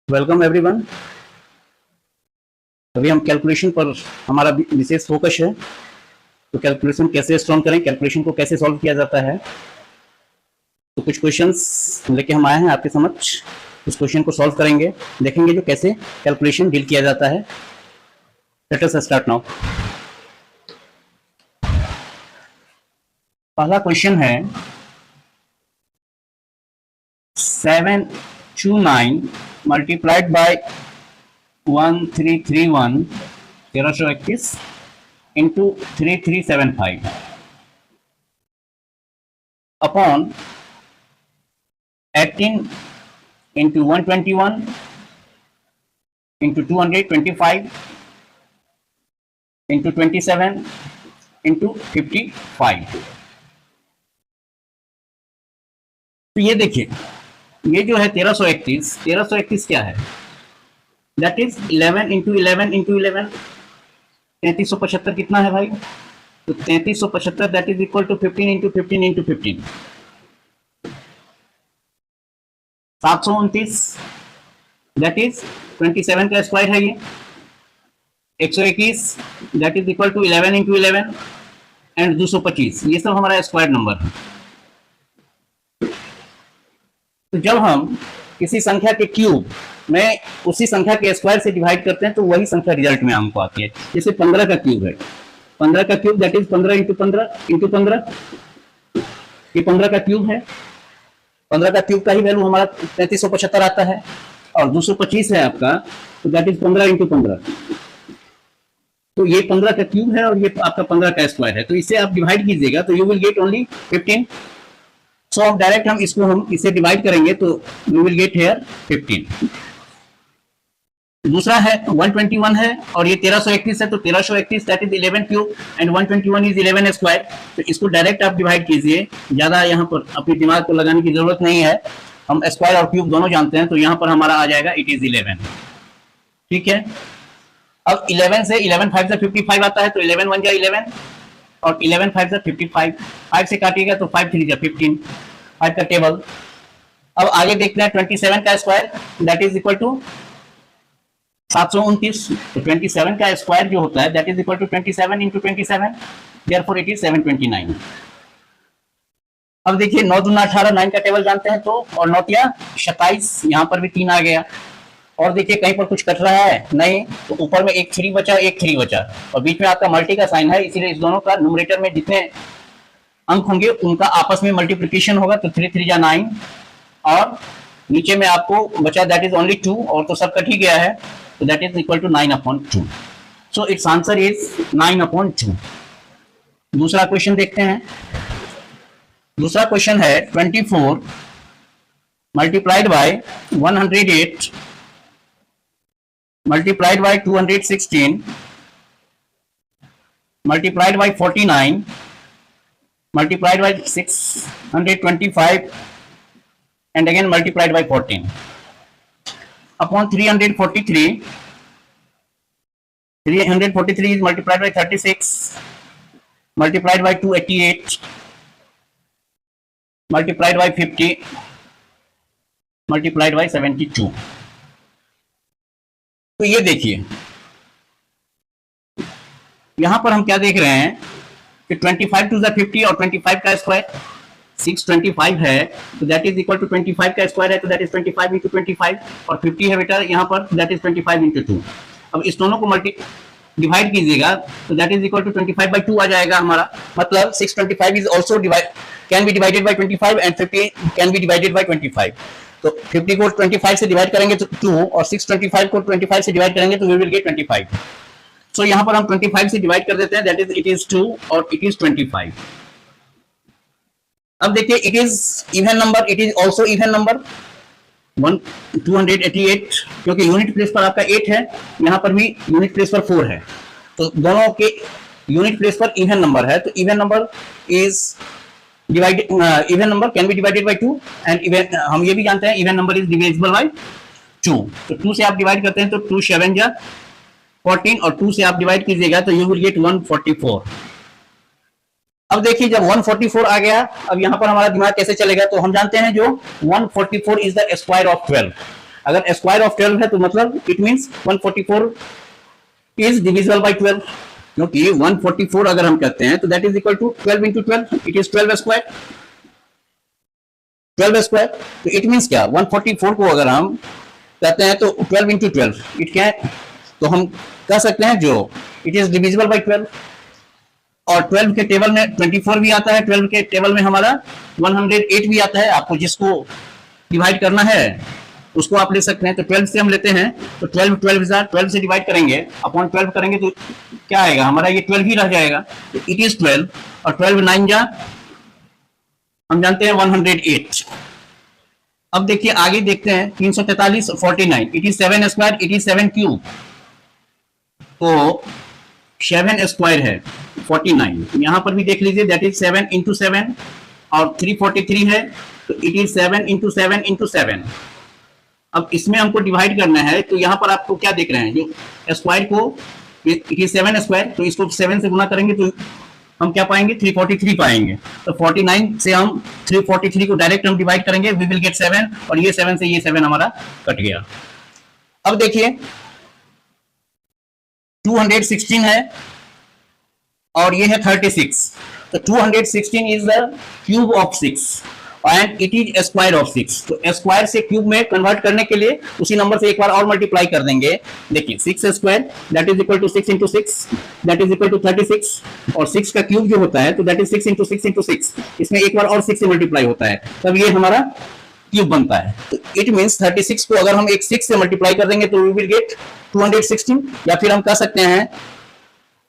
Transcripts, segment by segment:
Welcome everyone. अभी हम calculation पर हमारा विशेष फोकस है। तो कैलकुलेशन कैसे स्ट्रॉन्ग करें, कैलकुलेशन को कैसे सॉल्व किया जाता है, तो कुछ क्वेश्चंस लेके हम आए हैं आपके समक्ष। उस क्वेश्चन को सॉल्व करेंगे, देखेंगे जो कैसे कैलकुलेशन डील किया जाता है। Let us start now. पहला क्वेश्चन है 729 multiplied by 1331 1321 into 3375 upon 18 into 121 into 225 into 27 into 55। तो ये देखिए, ये जो है 1331 क्या है? दैट इज 11 इंटू 11 इंटू 11, 3375 कितना है भाई? तो 3375 that is equal to 15 into 15 into 15, 729 that is 27 का स्क्वायर है ये, 121 that is equal to 11 into 11 and 225, ये सब हमारा स्क्वायर नंबर है। तो जब हम किसी संख्या के क्यूब में उसी संख्या के स्क्वायर से डिवाइड करते हैं तो वही संख्या रिजल्ट में हमको आती है। जैसे 15 का क्यूब है, 15 का cube that is 15 into 15 into 15, ये 15 का क्यूब है। 15 का क्यूब का ही वैल्यू हमारा 3375 आता है, और 225 है आपका, तो दैट इज 15 इंटू 15। तो ये 15 का क्यूब है और ये आपका 15 का स्क्वायर है, तो इसे आप डिवाइड कीजिएगा तो यू विल गेट ओनली 15। सो अब डायरेक्ट हम इसे डिवाइड करेंगे तो वी विल गेट हियर 15। दूसरा है 121 है और ये 1331 है, तो 1331 that is 11 cube and 121 is 11 square. तो इसको डायरेक्ट आप डिवाइड कीजिए, ज्यादा यहाँ पर अपने दिमाग को लगाने की जरूरत नहीं है, हम स्क्वायर और क्यूब दोनों जानते हैं। तो यहाँ पर हमारा आ जाएगा इट इज 11। ठीक है, अब 11 से 11 5 से 55 आता है, तो 11 1 जा 11 और 11 5 से 55, 5 से काटिएगा तो 5 3 जा 15, 5 का टेबल। अब आगे देखते हैं 27 का square that is equal to 729। तो 27 का स्क्वायर जो होता है that is equal to 27 into 27, therefore it is 729। अब देखिए 9 दूना 18, 9 का टेबल जानते हैं, तो और 9 तिया 27, यहाँ पर भी 3 आ गया। और देखिए कहीं पर कुछ कट रहा है नहीं, तो ऊपर में एक 3 बचा, एक 3 बचा, और बीच में आपका मल्टी का साइन है, इसीलिए इस दोनों का न्यूमरेटर में जितने अंक होंगे उनका आपस में मल्टीप्लिकेशन होगा, तो 3 3 जा 9, और नीचे में आपको बचा दैट इज ओनली 2, और तो सब कट ही गया है, तो that is equal to 9/2। So it's answer is 9/2। दूसरा क्वेश्चन देखते हैं। दूसरा क्वेश्चन है 24 multiplied by 108 multiplied by 216 multiplied by 49 multiplied by 625 and again multiplied by 14 upon 343 is multiplied by 36 multiplied by 288 multiplied by 50 multiplied by 72। तो ये देखिए यहां पर हम क्या देख रहे हैं कि 25 टू 50 और 25 का स्क्वायर 625 है, तो दैट इज इक्वल टू 25 का स्क्वायर है, तो दैट इज 25 इंटू 25, और 50 है बेटा यहाँ पर, दैट इज 25 इंटू 2। अब इस दोनों को डिवाइड कीजिएगा तो दैट इज इक्वल टू 25/2 आ जाएगा हमारा। मतलब 625 is also can be divided by 25 and 50 can be divided by 25। तो 50 को 25 से डिवाइड करेंगे तो 2, और 625 को 25 से डिवाइड करेंगे तो वी विल गेट 25। सो यहाँ पर हम 25 से डिवाइड कर देते हैं, दैट इज इट इज 2 और इट इज 25। अब देखिए it is even number, it is also even number 288, क्योंकि यूनिट प्लेस पर आपका 8 है, यहाँ पर भी यूनिट प्लेस पर 4 है, तो दोनों के यूनिट प्लेस पर इवन नंबर है। तो even number is divided, even number can be divided by 2 and even हम ये भी जानते हैं even number is divisible bye 2। तो 2 से आप डिवाइड करते हैं तो 2 7 जा 14, और 2 से आप डिवाइड कीजिएगा तो यू विल गेट 144। अब देखिए जब 144 आ गया, अब यहाँ पर हमारा दिमाग कैसे चलेगा, तो हम जानते हैं जो 144 इज द स्क्वायर ऑफ 12। अगर स्क्वायर ऑफ 12 है तो मतलब it means 144 is divisible by 12, क्योंकि 144 अगर हम कहते हैं तो that is equal to 12 into 12, it is 12 square, 12 square. तो इट मींस क्या, 144 को अगर हम कहते हैं तो 12 इंटू 12 इट क्या है, तो हम कह सकते हैं जो इट इज डिविजिबल बाय 12। और 12 के टेबल में 24 भी आता है, 12 के टेबल में हमारा 108 भी आता है। आपको जिसको डिवाइड करना है उसको आप ले सकते हैं। तो 12 से हम लेते हैं तो 12 से डिवाइड करेंगे, अपॉन 12 करेंगे तो क्या आएगा हमारा, ये 12 ही रह जाएगा। तो इट इज 12 और 12 9 जा हम जानते हैं 108। अब देखिए आगे देखते हैं 343 49, it is 7 square, it is 7 cube. तो 7 स्क्वायर है 49, यहां पर भी देख लीजिए दैट इज 7 इंटू 7 और 343 है तो इट इज 7 इंटू 7 इंटू 7। अब इसमें हमको डिवाइड करना है तो यहां पर आपको क्या देख रहे हैं, जो स्क्वायर को इट इज 7 स्क्वायर, तो इसको 7 से गुना करेंगे तो हम क्या पाएंगे 343 पाएंगे। तो 49 से हम 343 को डायरेक्ट हम डिवाइड करेंगे, वी विल गेट 7 और ये 7 से ये 7 हमारा कट गया। अब देखिए 216 है और ये है 36, तो 216 is the cube of 6 and it is square of 6। तो स्क्वायर से क्यूब में कन्वर्ट करने के लिए उसी नंबर से एक बार और मल्टीप्लाई कर देंगे। देखिए 6 square that is equal to 6 into 6 that is equal to 36, और 6 का क्यूब जो होता है तो दैट इज 6 इंटू 6 इंटू 6, इसमें एक बार और 6 से मल्टीप्लाई होता है तब ये हमारा क्यूब बनता है। तो इट मींस 36 को अगर हम एक 6 से मल्टीप्लाई कर देंगे तो वी विल गेट 216, या फिर हम कह सकते हैं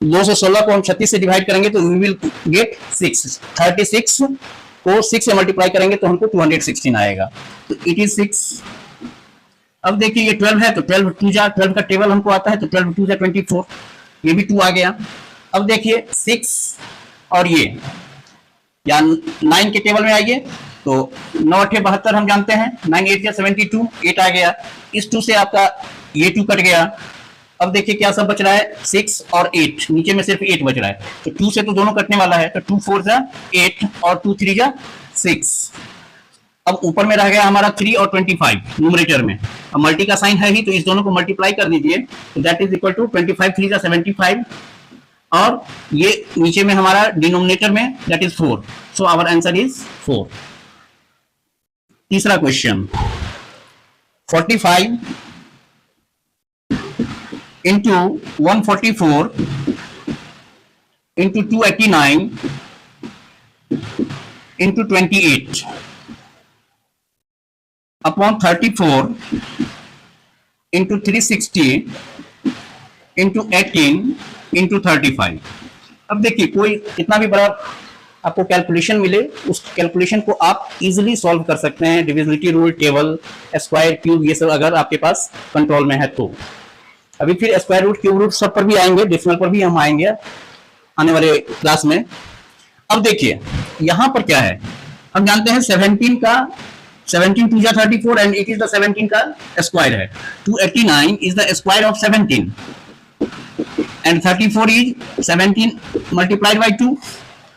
216 को हम 36 से डिवाइड करेंगे तो वी विल गेट 6। 36 को 6 से मल्टीप्लाई करेंगे तो हमको 216 आएगा। तो इट इज 6। अब देखिए ये 12 है तो 12 2 जा, 12 का टेबल हमको आता है तो 12 2 जा 24, ये भी 2 आ गया। अब देखिए 6 और ये या 9 के टेबल में आइए तो 9 8 72 हम जानते हैं, 9 8 72, 8 आ गया। इस 2 से आपका ये 2 कट गया। अब देखिए क्या सब बच रहा है 6 और 8, नीचे में सिर्फ 8 बच रहा है, तो 2 से तो दोनों कटने वाला है, तो 2 4 जा 8 और 2 3 जा 6। अब ऊपर में रह गया हमारा 3 और 25 न्यूमरेटर में, अब मल्टी का साइन है ही तो इस दोनों को मल्टीप्लाई कर दीजिए तो दैट इज इक्वल टू 25 3 जा 75 और ये नीचे में हमारा डिनोमिनेटर में that is 4, so our answer is 4। तीसरा question 45 into 144 into 289 into 28 upon 34 into 360 into 18 into 35। अब देखिए कोई कितना भी बड़ा आपको कैलकुलेशन मिले उस कैलकुलेशन को आप इजीली सॉल्व कर सकते हैं, divisibility rule, table, square, cube, ये सब अगर आपके पास कंट्रोल में है तो। अभी फिर स्क्वायर रूट, क्यूब रूट सब पर भी आएंगे, डेसिमल पर भी हम आएंगे आने वाले क्लास में। अब देखिए यहां पर क्या है, हम जानते हैं 17 का 17 2 जा 34 एंड इट इज द 17 का स्क्वायर है। 289 is the square of 17 and 34 is 17 multiplied by 2,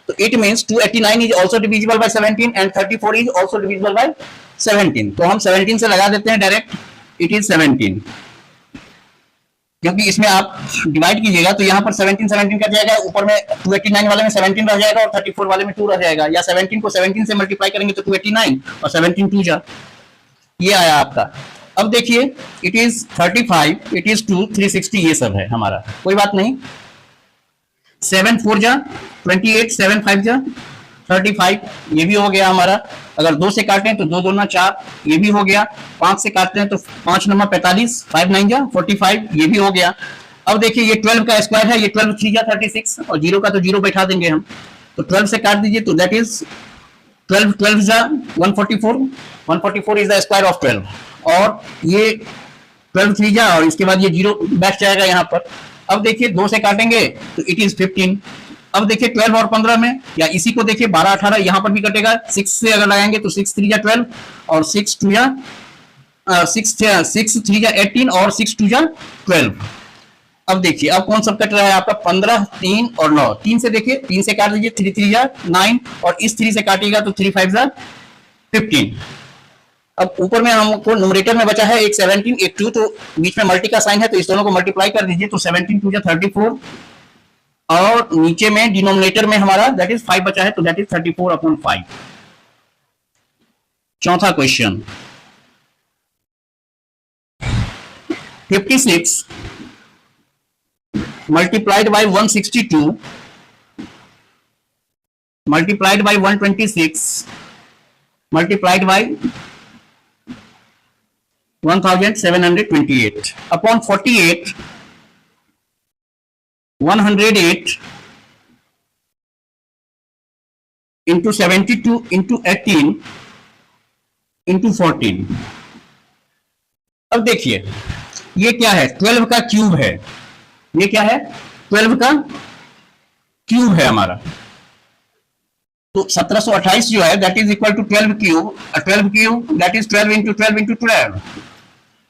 तो it means 289 is also divisible by 17 and 34 is also divisible by 17। तो हम 17 से लगा देते हैं डायरेक्ट, इट इज 17, क्योंकि इसमें आप डिवाइड कीजिएगा तो यहाँ पर 17 17 कट जाएगा, ऊपर में 289 वाले में 17 रह जाएगा और 34 वाले में 2 रह जाएगा, या 17 को 17 से मल्टीप्लाई करेंगे तो 289 और 17 2 जा, ये आया आपका। अब देखिए इट इज 35, इट इज 2 360, ये सब है हमारा, कोई बात नहीं। 7 4 जा 28, 7 5 जा 35, ये भी हो गया हमारा। अगर 2 से काटें तो 2 2 ना 4, ये भी हो गया। 5 से काटते हैं तो 5 9 45, 5 9 जा 45, ये भी हो गया। अब देखिए ये 12 का स्क्वायर है, ये 12 3 जा 36 और 0 का तो 0 बैठा देंगे हम, तो 12 से काट दीजिए तो दैट इज 12 12 जा 144, 144 इज द स्क्वायर ऑफ 12 और ये 12 3 जा और इसके बाद ये 0 बैठ जाएगा यहाँ पर। अब देखिए 2 से काटेंगे तो इट इज 15। अब देखिए 12 और 15 में, या इसी को देखिए 12 18 यहाँ पर भी कटेगा, 6 से अगर लगाएंगे तो 6 3 जा 12 और 6 2 जा 6 3 जा 18 और 6 2 जा 12। अब देखिए अब कौन सब कट रहा है आपका, 15 3 और 9। 3 से देखिए 3 से काट दीजिए 3 3 जा 9 और इस 3 से काटिएगा तो 3 5 जा 15 अब ऊपर में हमको न्यूमरेटर में बचा है एक 17 एक 2, तो बीच में मल्टी का साइन है तो इस दोनों को मल्टीप्लाई कर दीजिए, तो 17 2 34, और नीचे में डिनोमिनेटर में हमारा दैट इज 5 बचा है, तो दैट इज 34/5। चौथा question, 56 multiplied by 162 multiplied by 126 multiplied by 1728 upon 48 108 into 72 into 18 into 14। अब देखिए ये क्या है, 12 का क्यूब है, ये क्या है 12 का क्यूब है हमारा, तो 1728 जो है that is equal to 12 cube, 12 cube that is 12 into 12 into 12,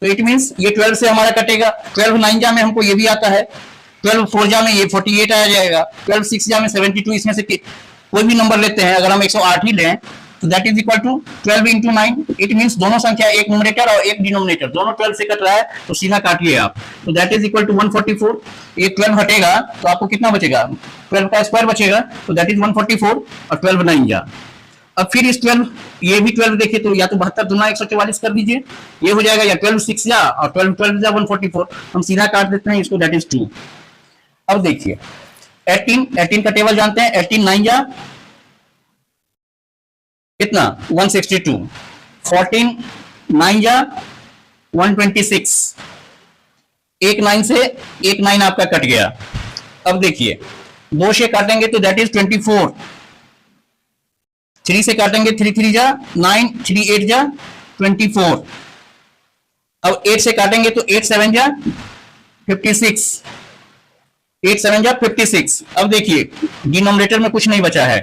तो इट मींस ये 12 से हमारा कटेगा, 12 9 जा में हमको ये भी आता है, 12 4 जा में ये 48 आ जाएगा, 12 6 जा में 72, इसमें से कोई भी नंबर लेते हैं, अगर हम 108 ही लें तो that is equal to 12 into 9, it means दोनों संख्या एक न्यूमरेटर और एक डिनोमिनेटर दोनों 12 से कट रहा है, तो सीधा काटिए आप, तो दैट इज इक्वल टू 144, ये 12 हटेगा तो आपको कितना बचेगा, 12 का स्क्वायर बचेगा, तो दैट इज 144 और 12 9 जा। अब फिर इस 12 ये भी 12 देखिए तो या तो 72 दूना 144 कर दीजिए, ये हो जाएगा, या 12 6 जा और 12 12 जा 144, हम सीधा काट देते हैं इसको, दैट इज 2। अब देखिए 18 का टेबल जानते हैं, 18 9 जा कितना 162, 14 9 जा 126, एक 9 से एक 9 आपका कट गया। अब देखिए 2 से काटेंगे तो दैट इज 24, 3 से काटेंगे 3 3 जा 9, 3 8 जा 24, अब 8 से काटेंगे तो 8 7 जा 56, 8 7 जा 56। अब देखिए डिनोमिनेटर में कुछ नहीं बचा है,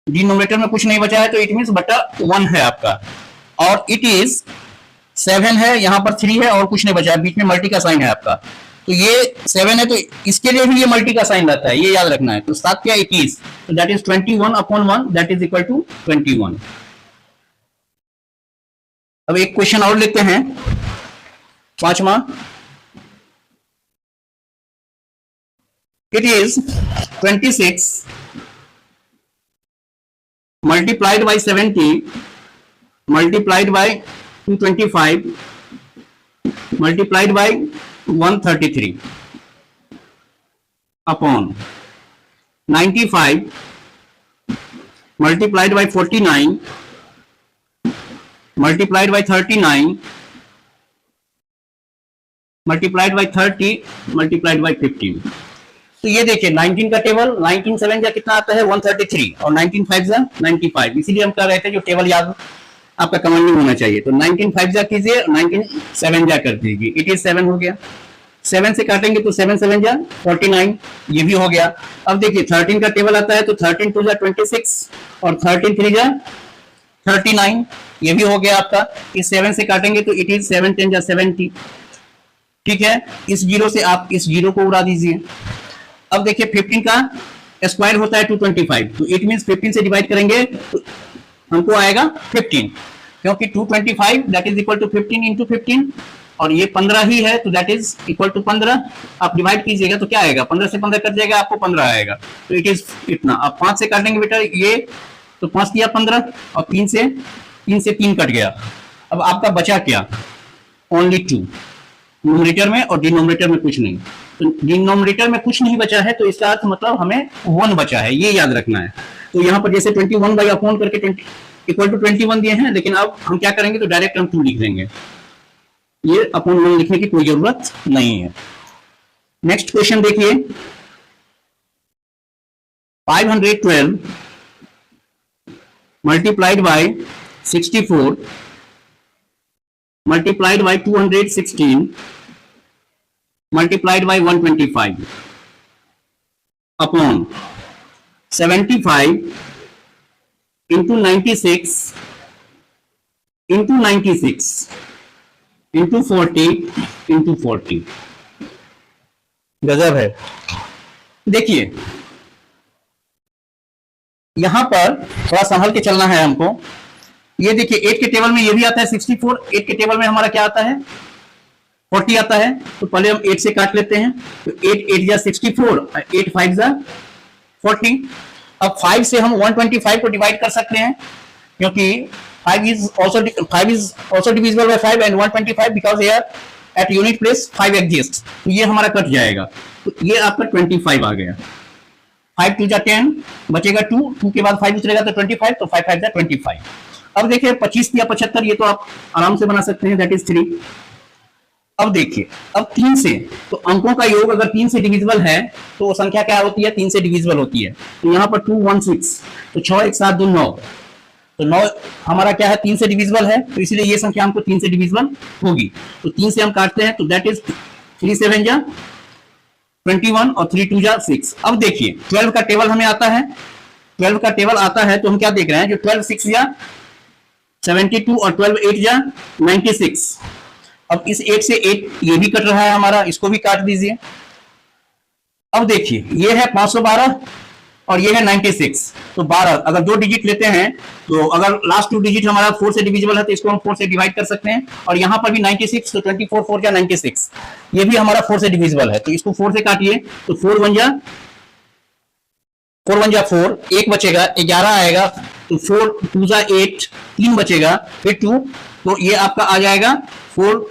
डिनोमिनेटर में कुछ नहीं बचा है, तो इट मींस बटा 1 है आपका, और इट इज 7 है, यहां पर 3 है और कुछ नहीं बचा है, बीच में मल्टी का साइन है आपका, तो ये 7 है तो इसके लिए भी ये मल्टी का साइन रहता है, ये याद रखना है, तो 7 क्या 21, तो that is 21/1 that is equal to 21। अब एक क्वेश्चन और लेते हैं, पांचवा, it is 26 multiplied by 70 multiplied by 225 multiplied by 133 upon 95 multiplied by 49 multiplied by 39 multiplied by 30 multiplied by 15। तो ये देखिए 19 का टेबल, 19 7 जा कितना आता है 133 और 19 5 जा 95, इसीलिए हम कर रहे थे जो टेबल याद आपका कमांडिंग होना चाहिए, तो 19 5 जा कीजिए, 19 7 जा कर दीजिए, इट इज 7 हो गया, 7 से काटेंगे तो 7 7 जा 49, ये भी हो गया। अब देखिए 13 का टेबल आता है तो 13 2 जा 26 और 13 3 जा 39, ये भी हो गया आपका, इस 7 से काटेंगे तो इट इज 7 10 जा 70, ठीक है, इस जीरो से आप इस जीरो को उड़ा दीजिए। अब देखिए 15 का स्क्वायर होता है 225, तो इट मींस 15 से डिवाइड करेंगे तो हमको आएगा 15, क्योंकि 225 that is equal to 15 into 15 और ये 15 ही है, तो दैट इज इक्वल टू 15, आप डिवाइड कीजिएगा तो क्या आएगा, 15 से 15 कट जाएगा, आपको 15 आएगा, तो इट इज इतना। अब 5 से काटेंगे बेटा ये, तो 5 किया 15 और 3 से 3 कट गया, अब आपका बचा क्या, ओनली 2, न्यूमरेटर में और डिनोमिनेटर में कुछ नहीं, तो डिनोमिनेटर में कुछ नहीं बचा है तो इसका अर्थ मतलब हमें 1 बचा है, ये याद रखना है। तो यहाँ पर जैसे 21 बाई अपॉन करके 20 इक्वल टू 21 दिए हैं, लेकिन अब हम क्या करेंगे तो डायरेक्ट हम 2 लिख देंगे, ये अपॉन 1 लिखने की कोई जरूरत नहीं है। नेक्स्ट क्वेश्चन देखिए, 512 multiplied by 64 multiplied by 216 multiplied by 125 upon 75 into 96 into 96 into 40 into 40। गजब है। देखिए यहां पर थोड़ा संभल के चलना है हमको, ये देखिए 8 के टेबल में ये भी आता है 64, 8 के टेबल में हमारा क्या आता है 40 आता है। तो पहले हम 8 से काट लेते हैं, तो 8 8 जा 64, 8 5 जा 40। अब 5 से हम 125 को डिवाइड कर सकते हैं, क्योंकि 5 is also divisible by 5 and 125 because here at unit place 5 exists। तो ये हमारा कट जाएगा, तो ये आपका 25 आ गया। 5 2 जा 10, बचेगा 2, 2 के बाद 5 उतरेगा तो 25, तो 5 5 जा 25। अब देखिए 25 या 75 ये तो आप आराम से बना सकते हैं, दैट इज 3। अब देखिए अब 3 से, तो अंकों का योग अगर 3 से डिविजिबल है तो वो संख्या क्या होती है 3 से डिविजिबल होती है। तो यहाँ पर 2 1 6, तो 6 1 7 2 9, तो 9 हमारा क्या है 3 से डिविजिबल है, तो इसलिए ये संख्या हमको 3 से डिविजिबल होगी। तो 3 से हम काटते हैं, तो दैट इज 3 7 जा 21 और 3 2 जा 6। अब देखिए 12 का टेबल हमें आता है, 12 का टेबल आता है तो हम क्या देख रहे हैं, जो 12 6 जा 72 और 12 8 जा 96। अब इस 8 से 8 ये भी कट रहा है हमारा, इसको भी काट दीजिए। अब देखिए ये है 512 और ये है 96, तो 12 अगर 2 डिजिट लेते हैं, तो अगर लास्ट 2 डिजिट हमारा 4 से डिविजिबल है तो इसको हम 4 से डिवाइड कर सकते हैं। और यहाँ पर भी 96, तो 24 4 जा 96, ये भी हमारा 4 से डिविजिबल है, तो इसको 4 से काटिए, तो 4 1 जा 4, 1 बचेगा, 11 आएगा, तो 4 2 जा 8, 3 बचेगा, फिर 2, तो ये आपका आ जाएगा 4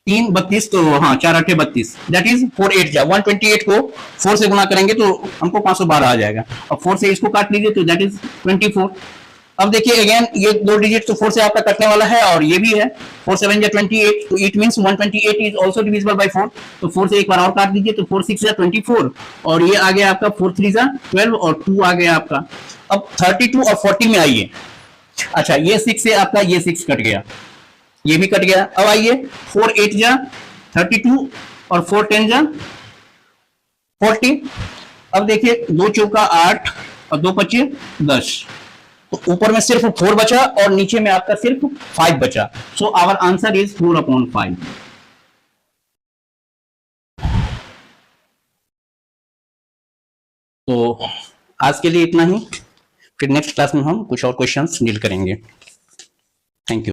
3 32, तो हाँ 4 8 32, दैट इज 4 8 जा 128 को 4 से गुना करेंगे तो हमको 512 आ जाएगा, और 4 से इसको काट लीजिए तो दैट इज 24। अब देखिए अगेन ये 2 डिजिट तो 4 से आपका कटने वाला है, और ये भी है 4 7 जा 28, तो it means 128 is also divisible by 4, तो 4 से एक बार और काट दीजिए, तो 4 6 जा 24, और ये आ गया आपका 4 3 जा 12, और 2 आ गया आपका। अब 32 और 40 में आइए, अच्छा ये 6 से आपका ये 6 कट गया, ये भी कट गया। अब आइए 4 8 जा 32 और 4 10 जा 40। अब देखिए 2 चौका 8 और 2 पच्चे 10, तो ऊपर में सिर्फ 4 बचा और नीचे में आपका सिर्फ 5 बचा, सो आवर आंसर इज 4/5। तो आज के लिए इतना ही, फिर नेक्स्ट क्लास में हम कुछ और क्वेश्चंस डील करेंगे। Thank you.